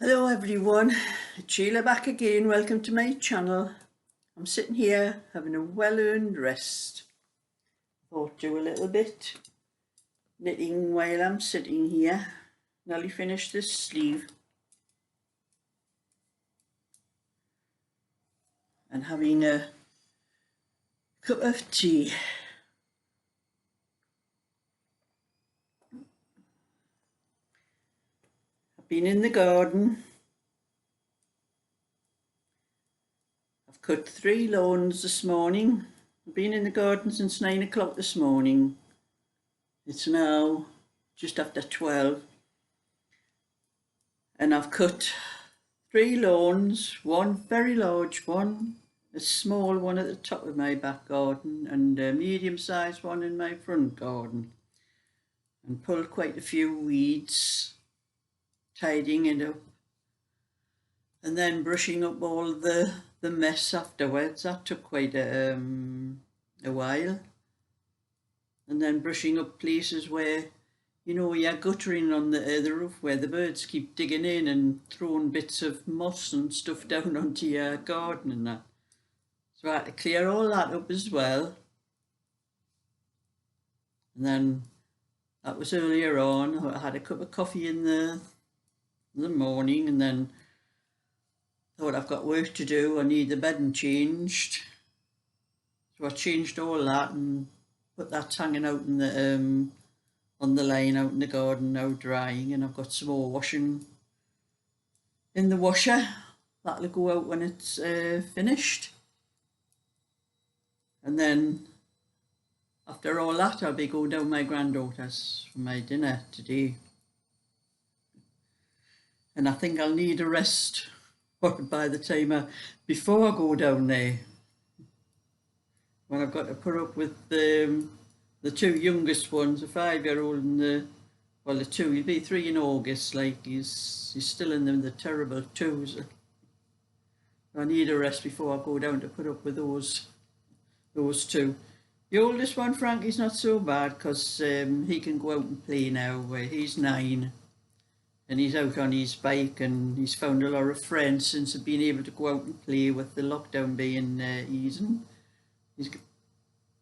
Hello everyone, it's Sheila back again. Welcome to my channel. I'm sitting here having a well-earned rest. Thought do a little bit knitting while I'm sitting here. Nearly finished this sleeve and having a cup of tea. I've been in the garden. I've cut 3 lawns this morning. I've been in the garden since 9 o'clock this morning. It's now just after 12 and I've cut 3 lawns, one very large one, a small one at the top of my back garden and a medium-sized one in my front garden, and pulled quite a few weeds, tidying it up and then brushing up all the mess afterwards. That took quite a while. And then brushing up places where, you know, you're guttering on the roof where the birds keep digging in and throwing bits of moss and stuff down onto your garden and that. So I had to clear all that up as well. And then that was earlier on. I had a cup of coffee in the morning and then thought I've got work to do. I need the bedding changed. So I changed all that and put that hanging out in the on the line out in the garden now drying, and I've got some more washing in the washer. That'll go out when it's finished. And then after all that I'll be going down my granddaughter's for my dinner today. And I think I'll need a rest by the time before I go down there, when I've got to put up with the 2 youngest ones, a 5-year-old and the 2, he'll be 3 in August, like he's still in the terrible 2s. I need a rest before I go down to put up with those 2. The oldest one, Frankie's not so bad because he can go out and play now. He's 9 and he's out on his bike and he's found a lot of friends since he's been able to go out and play with the lockdown being easing.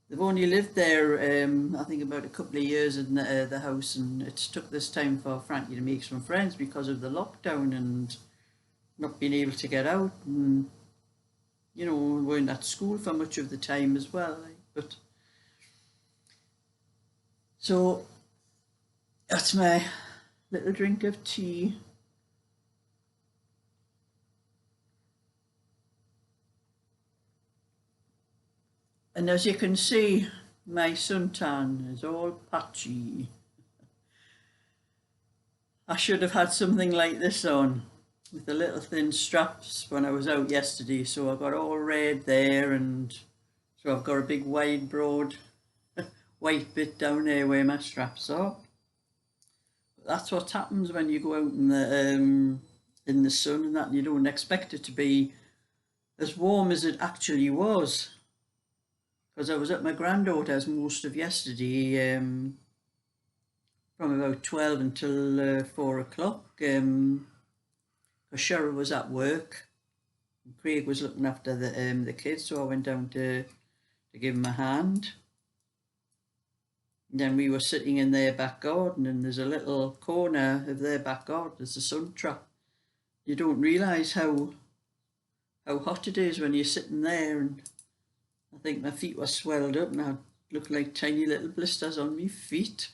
They've only lived there, I think, about a couple of years in the house, and it's took this time for Frankie to make some friends because of the lockdown and not being able to get out, and you know, weren't at school for much of the time as well. But so that's my little drink of tea. And as you can see, my suntan is all patchy. I should have had something like this on with the little thin straps when I was out yesterday. So I got all red there, and so I've got a big wide broad white bit down there where my straps are. But that's what happens when you go out in the sun and that, and you don't expect it to be as warm as it actually was. Because I was at my granddaughter's most of yesterday, from about 12 until 4 o'clock, because Sheila was at work and Craig was looking after the kids, so I went down to give him a hand. And then we were sitting in their back garden, and there's a little corner of their back garden, there's a sun trap. You don't realise how hot it is when you're sitting there, and I think my feet were swelled up and I looked like tiny little blisters on my feet.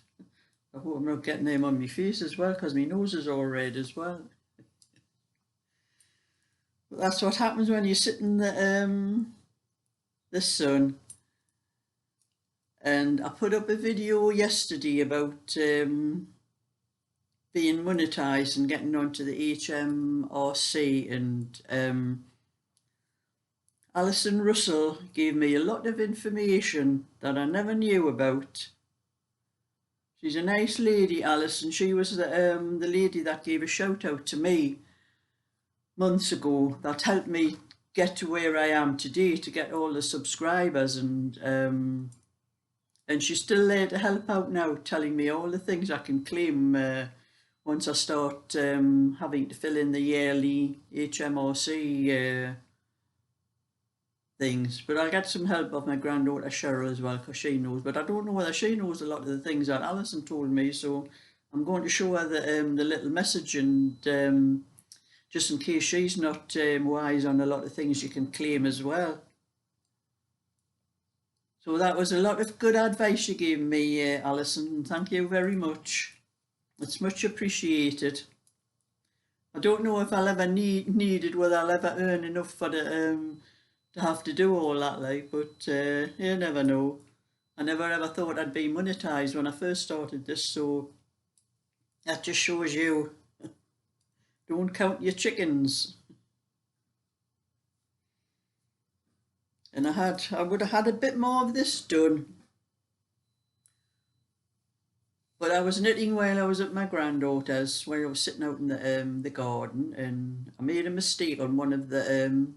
I hope I'm not getting them on my face as well, because my nose is all red as well. But that's what happens when you sit in the sun. And I put up a video yesterday about being monetised and getting onto the HMRC, and Alison Russell gave me a lot of information that I never knew about. She's a nice lady, Alison. She was the lady that gave a shout out to me months ago that helped me get to where I am today, to get all the subscribers, and she's still there to help out now, telling me all the things I can claim once I start having to fill in the yearly HMRC things. But I'll get some help of my granddaughter Sheila as well, because she knows. But I don't know whether she knows a lot of the things that Alison told me, so I'm going to show her the little message, and just in case she's not wise on a lot of things you can claim as well. So that was a lot of good advice you gave me, Alison. Thank you very much. It's much appreciated. I don't know if I'll ever need it, whether I'll ever earn enough for to have to do all that, like, but you never know. I never ever thought I'd be monetized when I first started this, so that just shows you, don't count your chickens. And I would have had a bit more of this done, but I was knitting while I was at my granddaughter's, where I was sitting out in the garden, and I made a mistake on one of the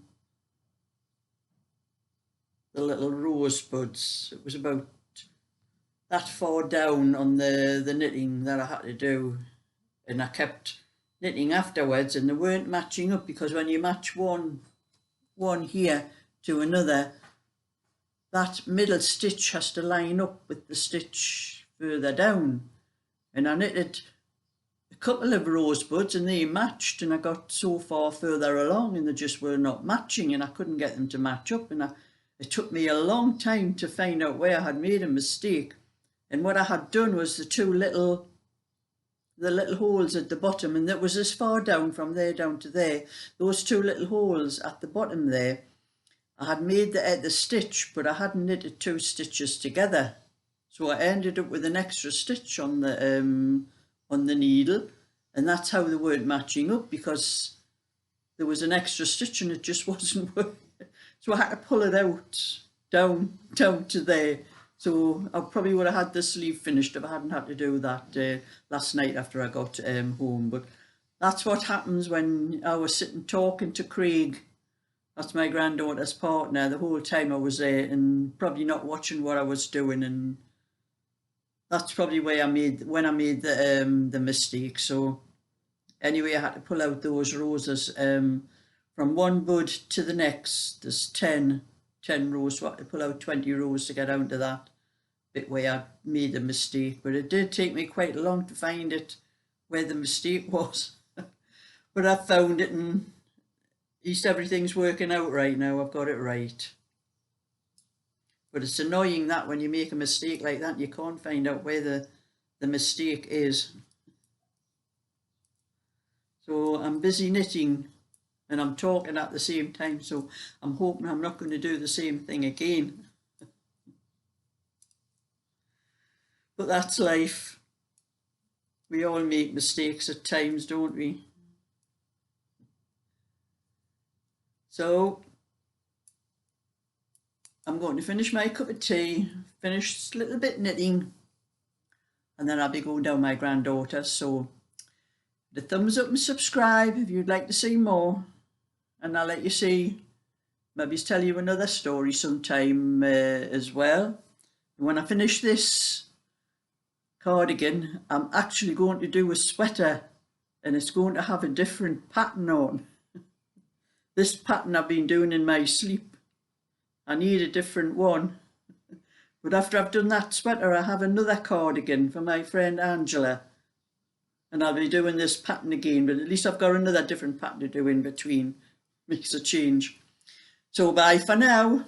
little rose buds. It was about that far down on the knitting that I had to do, and I kept knitting afterwards, and they weren't matching up, because when you match one here to another, that middle stitch has to line up with the stitch further down. And I knitted a couple of rosebuds and they matched, and I got so far further along and they just were not matching, and I couldn't get them to match up, and it took me a long time to find out where I had made a mistake. And what I had done was the little holes at the bottom, and that was as far down from there down to there, those two little holes at the bottom there, I had made the stitch, but I hadn't knitted 2 stitches together, so I ended up with an extra stitch on the needle, and that's how they weren't matching up, because there was an extra stitch and it just wasn't working. So I had to pull it out down to there. So I probably would have had the sleeve finished if I hadn't had to do that last night after I got home. But that's what happens when I was sitting talking to Craig. That's my granddaughter's partner, the whole time I was there, and probably not watching what I was doing, and that's probably when I made the mistake. So anyway, I had to pull out those roses from one bud to the next. There's 10 rows, so I had to pull out 20 rows to get out to that bit where I made the mistake. But it did take me quite long to find it, where the mistake was. But I found it, and at least everything's working out right now. I've got it right. But it's annoying that when you make a mistake like that, you can't find out where the mistake is. So I'm busy knitting and I'm talking at the same time, so I'm hoping I'm not going to do the same thing again. But that's life. We all make mistakes at times, don't we? So I'm going to finish my cup of tea, finish a little bit knitting, and then I'll be going down my granddaughter. So the thumbs up and subscribe if you'd like to see more, and I'll let you see, maybe tell you another story sometime as well. When I finish this cardigan, I'm actually going to do a sweater, and it's going to have a different pattern on. This pattern I've been doing in my sleep, I need a different one. But after I've done that sweater, I have another cardigan for my friend Angela, and I'll be doing this pattern again, but at least I've got another different pattern to do in between. Makes a change. So bye for now.